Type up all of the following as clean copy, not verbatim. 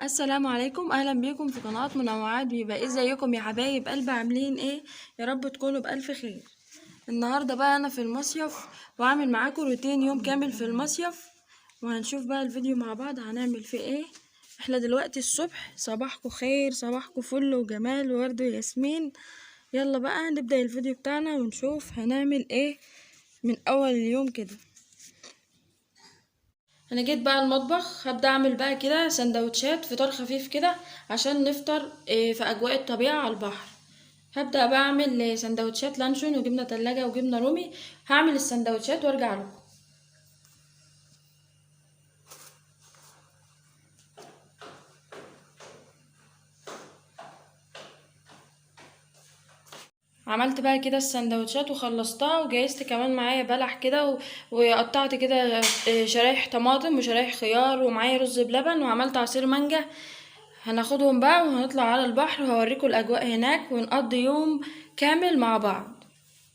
السلام عليكم، اهلا بيكم في قناة منوعات بيبقى. ازيكم يا حبايب قلبي؟ عاملين ايه؟ يا رب تكونوا بألف خير. النهاردة بقى انا في المصيف وعامل معاكم روتين يوم كامل في المصيف، وهنشوف بقى الفيديو مع بعض هنعمل فيه ايه. احنا دلوقتي الصبح، صباحكم خير، صباحكم فل وجمال وورد وياسمين. يلا بقى نبدأ الفيديو بتاعنا ونشوف هنعمل ايه من اول اليوم كده. انا جيت بقى المطبخ، هبدأ اعمل بقى كده سندوتشات فطار خفيف كده عشان نفطر في اجواء الطبيعة على البحر. هبدأ بقى اعمل سندوتشات لانشون وجبنة تلاجة وجبنة رومي. هعمل السندوتشات وارجع لكم. عملت بقى كده السندوتشات وخلصتها، وجهزت كمان معايا بلح كده وقطعت كده شرايح طماطم وشرايح خيار، ومعايا رز بلبن، وعملت عصير مانجا. هناخدهم بقى وهنطلع على البحر وهوريكم الاجواء هناك ونقضي يوم كامل مع بعض.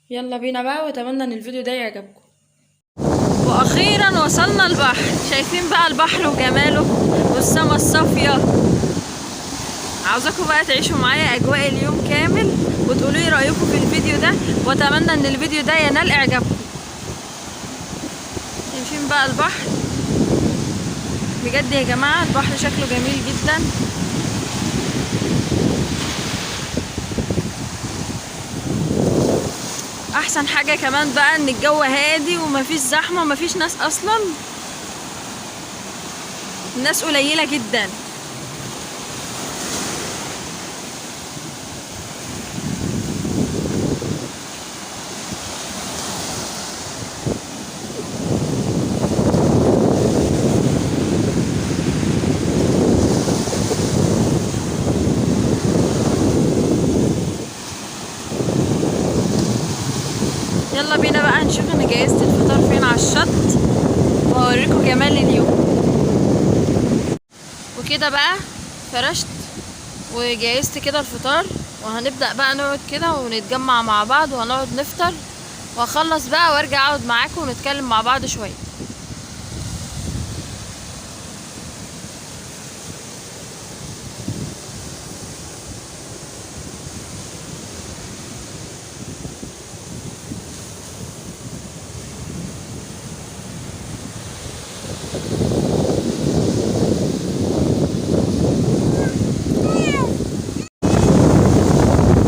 يلا بينا بقى، واتمنى ان الفيديو ده يعجبكم. واخيرا وصلنا البحر، شايفين بقى البحر وجماله والسما الصافية. عاوزاكم بقى تعيشوا معايا اجواء اليوم كامل وتقولوا لي رايكم في الفيديو ده، واتمنى ان الفيديو ده ينال اعجابكم. شايفين بقى البحر بجد يا جماعة، البحر شكله جميل جدا. احسن حاجة كمان بقى ان الجو هادي ومفيش زحمة ومفيش ناس اصلا، الناس قليلة جدا. يلا بينا بقى نشوف انا جهزت الفطار فين على الشط واوريكم جمال اليوم. وكده بقى فرشت وجهزت كده الفطار، وهنبدأ بقى نقعد كده ونتجمع مع بعض وهنقعد نفطر، واخلص بقى وارجع اقعد معاكم ونتكلم مع بعض شوية.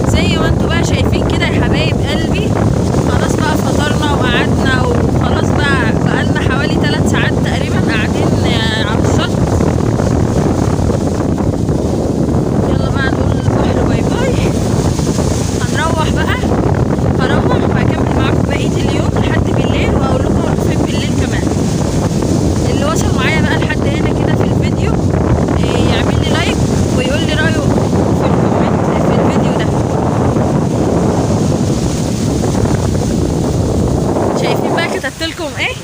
زي ما انتوا بقى شايفين كده يا حبايب قلبي، خلاص بقى فطرنا وقعدنا وخلاص بقالنا حوالي 3 ساعات تقريبا قاعدين على الشط. يلا بقى نقول للبحر باي باي. هنروح بقى، هروح وهكمل معاكم بقية اليوم لحد بالليل، وهقول لكم هروح فين بالليل كمان. اللي وصل معايا بقى لحد هنا كده في الفيديو يعمل لي لايك ويقول لي رأيه في الكومنت في الفيديو ده. شايفين بقى كتبت لكم ايه؟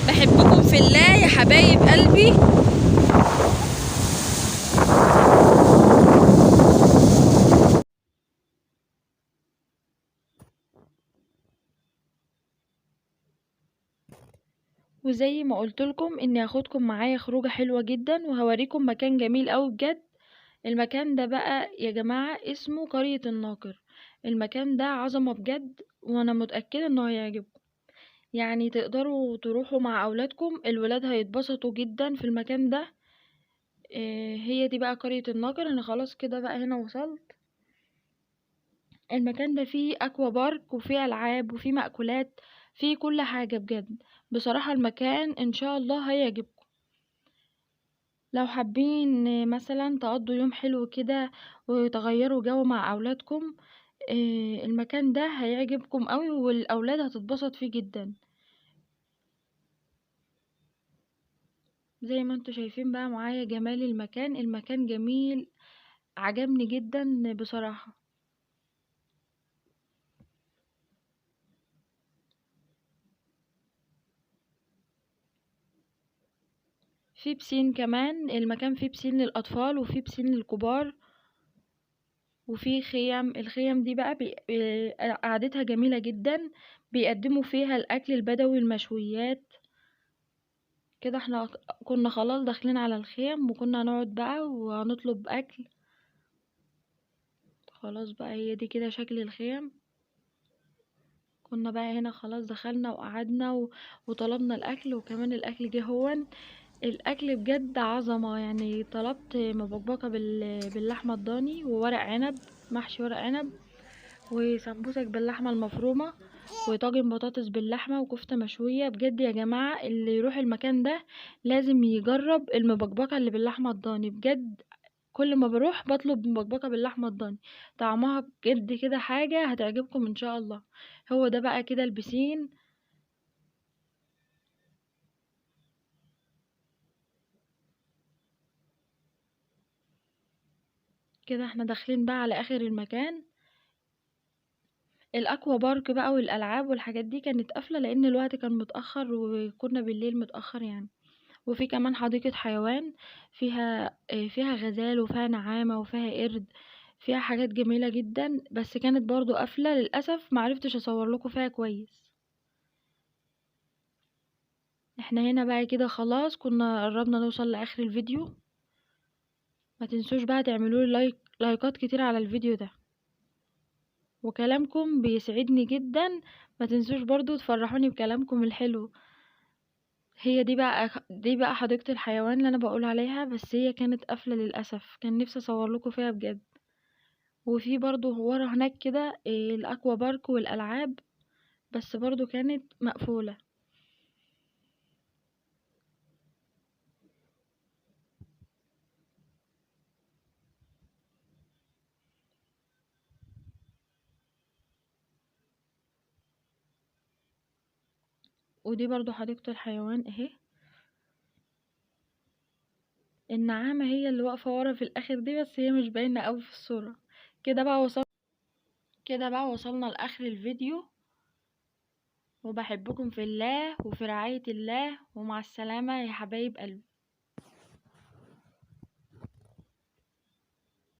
بحبكم في الله يا حبايب قلبي. وزي ما قلت لكم اني هاخدكم معايا خروجه حلوه جدا وهوريكم مكان جميل قوي بجد. المكان ده بقى يا جماعه اسمه قرية الناقر. المكان ده عظمه بجد، وانا متاكده انه هيعجبكم. يعني تقدروا تروحوا مع اولادكم، الولاد هيتبسطوا جدا في المكان ده. هي دي بقى قرية الناقر. انا خلاص كده بقى هنا وصلت. المكان ده فيه اكوا بارك وفيه العاب وفيه مأكولات، فيه كل حاجة بجد. بصراحة المكان ان شاء الله هيعجبكم. لو حابين مثلا تقضوا يوم حلو كده وتغيروا جو مع اولادكم، المكان ده هيعجبكم قوي والاولاد هتتبسط فيه جدا. زي ما انتوا شايفين بقى معايا جمال المكان. المكان جميل، عجبني جدا بصراحة. في بسين كمان، المكان فيه بسين للأطفال وفيه بسين للكبار، وفي خيم. الخيم دي بقى قعدتها جميلة جدا، بيقدموا فيها الأكل البدوي، المشويات كده. احنا كنا خلاص داخلين على الخيم، وكنا هنقعد بقى وهنطلب أكل. خلاص بقى هي دي كده شكل الخيم. كنا بقى هنا خلاص دخلنا وقعدنا وطلبنا الأكل، وكمان الأكل جه هون. الأكل بجد عظمة يعني. طلبت مبكبكة باللحمة الضاني، وورق عنب، محشي ورق عنب، وسمبوسك باللحمة المفرومة، وطاجن بطاطس باللحمة، وكفتة مشوية. بجد يا جماعة اللي يروح المكان ده لازم يجرب المبكبكة اللي باللحمة الضاني. بجد كل ما بروح بطلب مبكبكة باللحمة الضاني، طعمها بجد كده حاجة هتعجبكم ان شاء الله. هو ده بقى كده البسين. كده احنا داخلين بقى على اخر المكان. الاكوا بارك بقى والالعاب والحاجات دي كانت قافله لان الوقت كان متاخر وكنا بالليل متاخر يعني. وفي كمان حديقه حيوان، فيها غزال وفيها نعامه وفيها قرد، فيها حاجات جميله جدا، بس كانت برضو قافله للاسف، معرفتش اصور لكم فيها كويس. احنا هنا بقى كده خلاص كنا قربنا نوصل لاخر الفيديو. ما تنسوش بقى تعملوا لي لايكات كتير على الفيديو ده، وكلامكم بيسعدني جدا. ما تنسوش برضو تفرحوني بكلامكم الحلو. هي دي بقى حديقة الحيوان اللي انا بقول عليها، بس هي كانت قافلة للأسف، كان نفسي اصور لكم فيها بجد. وفي برضو ورا هناك كده الاكوا بارك والالعاب، بس برضو كانت مقفولة. ودي برضو حديقة الحيوان اهي. النعامة هي اللي واقفة ورا في الاخر دي، بس هي مش باينة قوي في الصورة. كده بقى وصل كده بقى وصلنا لاخر الفيديو، وبحبكم في الله وفي رعاية الله، ومع السلامة يا حبايب قلبي.